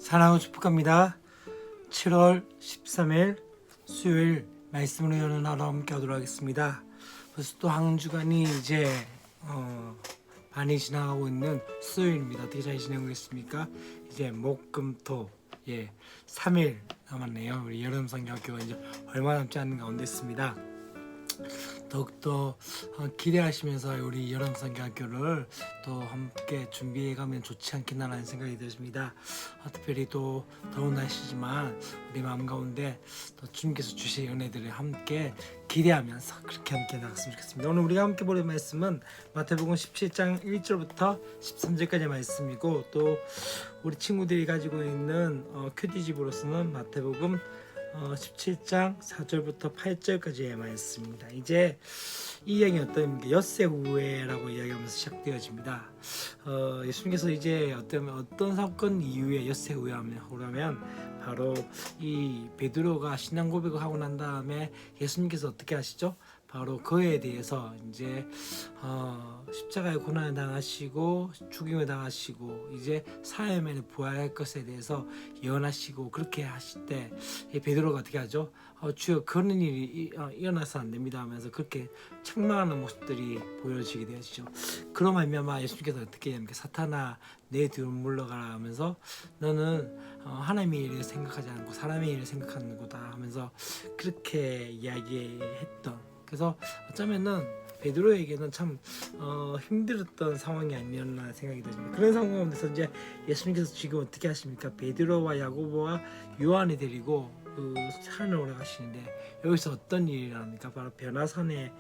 사랑하고 축복합니다. 7월 13일 수요일 말씀으로 여는 하루 함께 하도록 하겠습니다. 벌써 또 한 주간이 이제 반이 지나가고 있는 수요일입니다. 어떻게 잘 지내고 계십니까? 이제 목, 금, 토 3일 남았네요. 우리 여름성경학교가 이제 얼마 남지 않는 가운데 있습니다. 더욱더 기대하시면서 우리 여름성경학교를 또 함께 준비해가면 좋지 않겠나라는 생각이 들습니다. 특별히 또 더운 날씨지만 우리 마음 가운데 또 주님께서 주실 은혜들을 함께 기대하면서 그렇게 함께 나갔으면 좋겠습니다. 오늘 우리가 함께 볼 말씀은 마태복음 17장 1절부터 13절까지의 말씀이고, 또 우리 친구들이 가지고 있는 큐티집으로서는 마태복음 17장 4절부터 8절까지의 말씀입니다. 이제 이 이야기는 어떤 엿새 후회라고 이야기하면서 시작되어집니다. 예수님께서 이제 어떤 사건 이후에 엿새 후회하면 바로 이 베드로가 신앙 고백을 하고 난 다음에 예수님께서 어떻게 하시죠? 바로 그에 대해서 이제 십자가의 고난을 당하시고 죽임을 당하시고 이제 사흘 부활할 것에 대해서 예언하시고 그렇게 하실 때 베드로가 어떻게 하죠? 주여 그런 일이 일어나서 안 됩니다 하면서 그렇게 책망하는 모습들이 보여지게 되어지죠. 그로 말미암아 예수님께서 어떻게 합니까? 사탄아 내 뒤로 물러가라 하면서 너는 하나님의 일을 생각하지 않고 사람의 일을 생각하는 거다 하면서 그렇게 이야기했던, 그래서 어쩌면은 베드로에게는 참 힘들었던 상황이 아니었나 생각이 듭니다. 그런 상황 가운데서 이제 예수님께서 지금 어떻게 하십니까? 베드로와 야고보와 요한을 데리고 그 산을 올라가시는데 여기서 어떤 일이 일어납니까? 바로 변화산의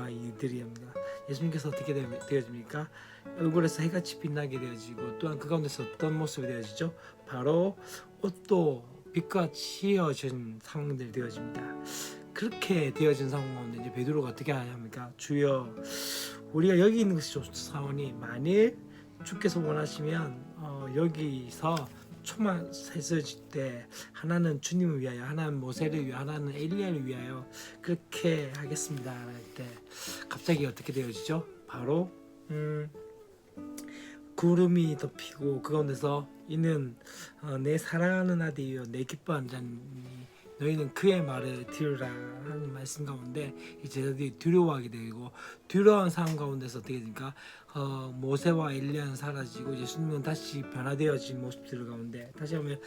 일들이옵니다. 예수님께서 어떻게 되어집니까? 얼굴에서 해같이 빛나게 되어지고, 또한 그 가운데서 어떤 모습이 되어지죠? 바로 옷도 빛과 씌어진 상황들이 되어집니다. 그렇게 되어진 상황 가운데 이제 베드로가 어떻게 하냐니까, 주여 우리가 여기 있는 것이 좋사오니 만일 주께서 원하시면 여기서 초만 세서질 때 하나는 주님을 위하여, 하나는 모세를 위하여, 하나는 엘리야를 위하여 그렇게 하겠습니다 할 때 갑자기 어떻게 되어지죠? 바로 구름이 덮이고 그 가운데서 이는 내 사랑하는 아들이요 내 기뻐하는 자니 너희는 그의 말을 들으라 하는 말씀 가운데 이 제자들이 두려워하게 되고, 두려워한 상황 가운데서 어떻게 됩니까? 모세와 엘리야는 사라지고 예수님은 다시 변화되어진 모습들 가운데 다시 하면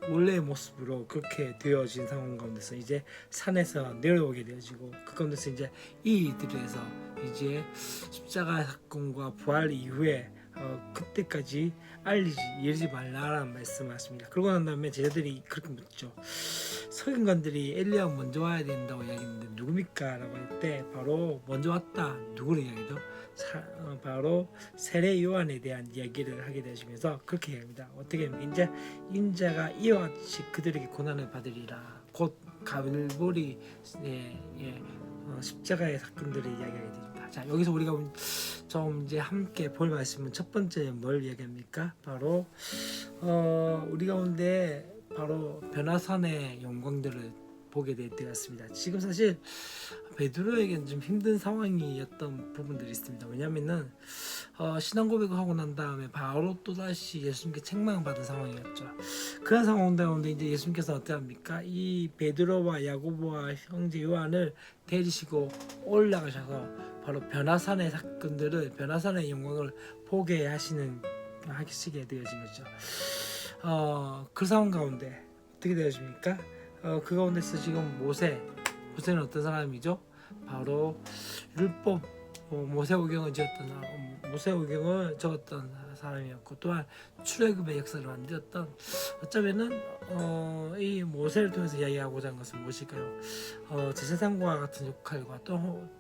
원래의 모습으로 그렇게 되어진 상황 가운데서 이제 산에서 내려오게 되어지고, 그 가운데서 이제 이 일들에서 이제 십자가 사건과 부활 이후에 그때까지 이르지 말라라는 말씀하십니다. 그러고 난 다음에 제자들이 그렇게 묻죠. 서기관들이 엘리야가 먼저 와야 된다고 이야기했는데 누굽니까? 라고 할 때 바로 먼저 왔다. 누구를 이야기죠? 바로 세례 요한에 대한 이야기를 하게 되시면서 그렇게 이야기합니다. 어떻게 하면 이제 인자가 이와 같이 그들에게 고난을 받으리라. 곧 갈보리 십자가의 사건들을 이야기하게 됩니다. 자, 여기서 우리가 좀 이제 함께 볼 말씀은 첫 번째 뭘 이야기합니까? 바로 우리 가운데 바로 변화산의 영광들을 보게 되었습니다. 지금 사실 베드로에게는 좀 힘든 상황이었던 부분들이 있습니다. 왜냐하면은 신앙 고백을 하고 난 다음에 바로 또 다시 예수님께 책망받은 상황이었죠. 그런 상황 가운데 이제 예수님께서 어떻게 합니까? 이 베드로와 야고보와 형제 요한을 데리시고 올라가셔서 바로 변화산의 사건들을, 변화산의 영광을 보게 하시게 되어진 거죠. 그 상황 가운데 어떻게 되어집니까? 그 가운데서 지금 모세는 어떤 사람이죠? 바로 율법 모세오경을 적었던 사람이었고, 또한 출애굽의 역사를 만들었던, 어쩌면은 이 모세를 통해서 이야기하고자 하는 것은 무엇일까요? 제사장과 같은 역할과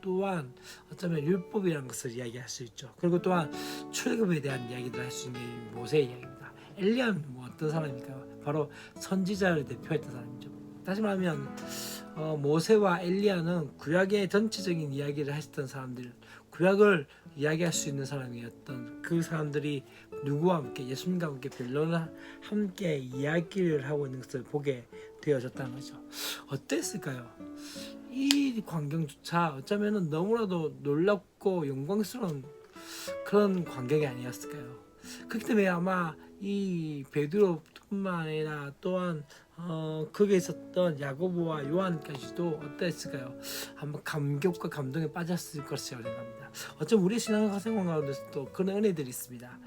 또한 어쩌면 율법이라는 것을 이야기할 수 있죠. 그리고 또한 출애굽에 대한 이야기를 할 수 있는 모세의 이야기입니다. 엘리야는 어떤 사람일까요? 바로 선지자를 대표했던 사람이죠. 다시 말하면 모세와 엘리야는 구약의 전체적인 이야기를 했던 사람들, 구약을 이야기할 수 있는 사람이었던 그 사람들이 누구와 함께, 예수님과 함께 변론을 함께 이야기를 하고 있는 것을 보게 되어졌다는 거죠. 어땠을까요? 이 광경조차 어쩌면 너무나도 놀랍고 영광스러운 그런 광경이 아니었을까요? 그렇기 때문에 아마 이 베드로뿐만 아니라 또한 거기에 있었던 야고보와 요한까지도 어땠을까요? 한번 감격과 감동에 빠졌을 것이라고 생각합니다. 어쩌면 우리 신앙생활 가운데서도 그런 은혜들이 있습니다.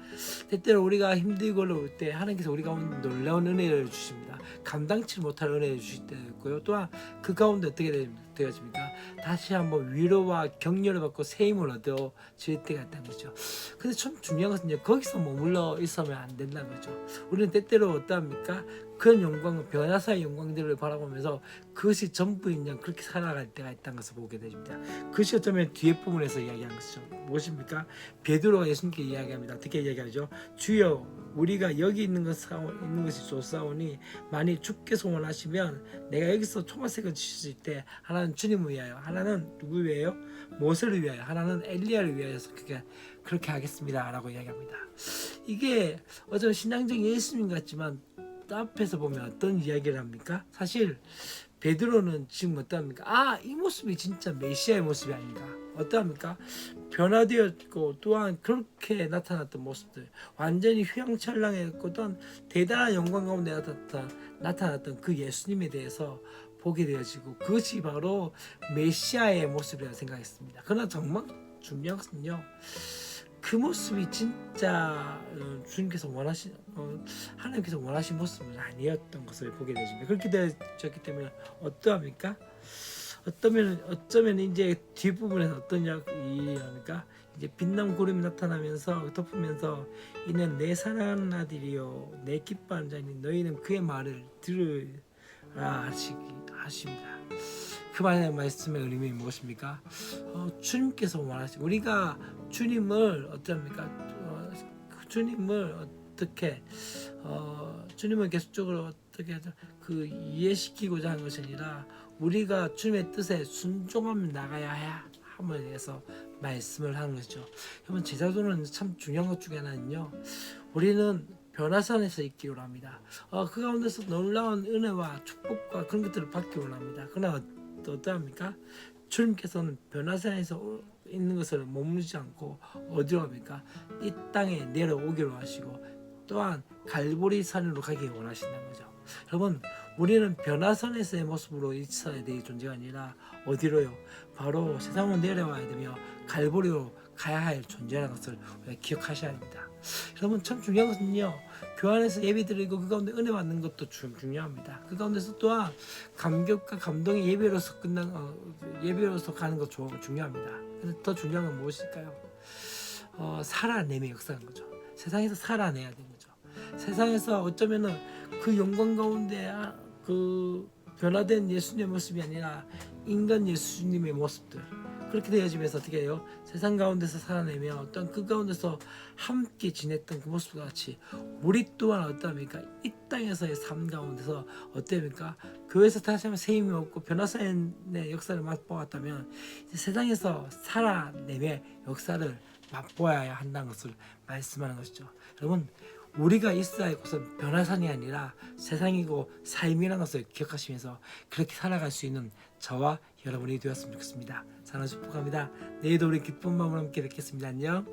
때때로 우리가 힘들고 어려울 때 하나님께서 우리 가운데 놀라운 은혜를 주십니다. 감당치 못할 은혜를 주실 때도 있고요. 또한 그 가운데 어떻게 되어집니까? 다시 한번 위로와 격려를 받고 새 힘을 얻어질 때가 있다는 거죠. 근데 참 중요한 것은 거기서 머물러 있으면 안 된다는 거죠. 우리는 때때로 어떠합니까? 그런 영광, 변화사의 영광들을 바라보면서 그것이 전부인 양 그렇게 살아갈 때가 있다는 것을 보게 됩니다. 그것이 어쩌면 뒤에 부분에서 이야기한 것이죠. 무엇입니까? 베드로가 예수님께 이야기합니다. 어떻게 이야기하죠? 주여, 우리가 여기 있는 것이 좋사오니 만일 주께서 원하시면 내가 여기서 초막색을 주실 때 하나는 주님을 위하여, 하나는 누구 위하여? 모세를 위하여, 하나는 엘리야를 위하여서 그렇게 하겠습니다 라고 이야기합니다. 이게 어쩌면 신앙적인 예수님 같지만 앞에서 보면 어떤 이야기를 합니까? 사실 베드로는 지금 어떠합니까? 이 모습이 진짜 메시아의 모습이 아닌가? 어떠합니까? 변화되었고 또한 그렇게 나타났던 모습들, 완전히 휘황찬란했고 또한 대단한 영광 가운데 나타났던 그 예수님에 대해서 보게 되어지고 그것이 바로 메시아의 모습이라고 생각했습니다. 그러나 정말 중요한 것은요, 그 모습이 진짜 주님께서 하나님께서 원하신 모습은 아니었던 것을 보게 되십니다. 그렇게 되었기 때문에 어떠합니까? 어쩌면 이제 뒷부분에서 어떤 이야기합니까? 이제 빛난 구름이 나타나면서 덮으면서 이는 내 사랑하는 아들이요 내 기뻐하는 자니 너희는 그의 말을 들으라 하십니다. 그 말씀의 의미는 무엇입니까? 주님께서 원하시고 우리가 주님을 어떻습니까? 주님을 어떻게 주님을 계속적으로 어떻게 그 이해시키고자 하는 것이 아니라 우리가 주님의 뜻에 순종하며 나가야 함을 위해서 말씀을 하는 것이죠. 여러분, 제자도는 참 중요한 것 중에 하나는요, 우리는 변화산에서 있기 원합니다. 그 가운데서 놀라운 은혜와 축복과 그런 것들을 받기 원합니다. 그러나 어떠합니까? 주님께서는 변화산에서 있는 것을 머무르지 않고 어디로 합니까? 이 땅에 내려오기로 하시고 또한 갈보리 산으로 가기 원하신다는 거죠. 여러분, 우리는 변화산에서의 모습으로 있어야 될 존재가 아니라 어디로요? 바로 세상으로 내려와야 되며 갈보리로 가야 할 존재라는 것을 우리가 기억하셔야 합니다. 여러분, 참 중요한 것은요, 교회 안에서 예배 드리고 그 가운데 은혜 받는 것도 중요합니다. 그 가운데서 또한 감격과 감동의 예배로서 예배로서 가는 것 중요합니다. 근데 더 중요한 건 무엇일까요? 살아내의 역사인 거죠. 세상에서 살아내야 되는 거죠. 세상에서 어쩌면은 그 영광 가운데 그 변화된 예수님의 모습이 아니라 인간 예수님의 모습들, 그렇게 되어지면서 어떻게 해요? 세상 가운데서 살아내며 어떤 그 가운데서 함께 지냈던 그 모습과 같이 우리 또한 어떠합니까? 이 땅에서의 삶 가운데서 어떠합니까? 교회에서 다시 한번 새 힘이 없고 변화사의 역사를 맛보았다면 세상에서 살아내의 역사를 맛보아야 한다는 것을 말씀하는 것이죠. 여러분, 우리가 있어야 할 곳은 변화산이 아니라 세상이고 삶이라는 것을 기억하시면서 그렇게 살아갈 수 있는 저와 여러분이 되었으면 좋겠습니다. 사랑을 축복합니다. 내일도 우리 기쁜 마음으로 함께 뵙겠습니다. 안녕.